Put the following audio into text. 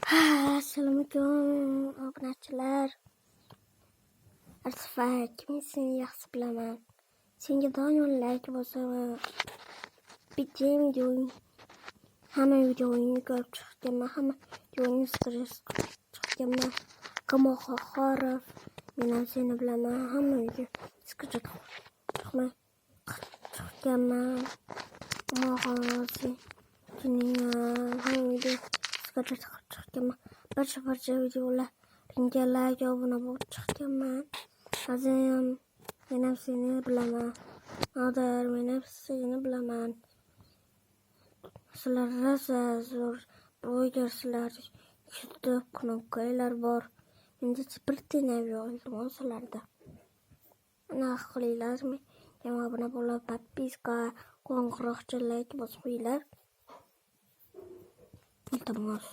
Assalamualaikum obunachilar. Artifak men seni yaxshi bilaman. Senga doim like bosaman. Bitim videoing. Hamma videoingni ko'rib chiqganman. Hamma videoingni stress chiqganman. Kamal Xorov. Men ham seni bilaman. Hamma video stress chiqmay chiqganman. Mahorasi. Hamma video stress chiqganman. Barcha videolar ringga like obuna bo'lib chiqganman. Azim men ham seni bilaman. Adar men ham seni bilaman. Sizlar rosa zo'r blogersizlar. YouTube knopkalar bor. Menda bir tane yo'q iltimos sizlarda. Ana qilinglar, menga obuna bo'lib, podpiska, qo'ng'iroqcha like bosib qo'yinglar. Iltimos.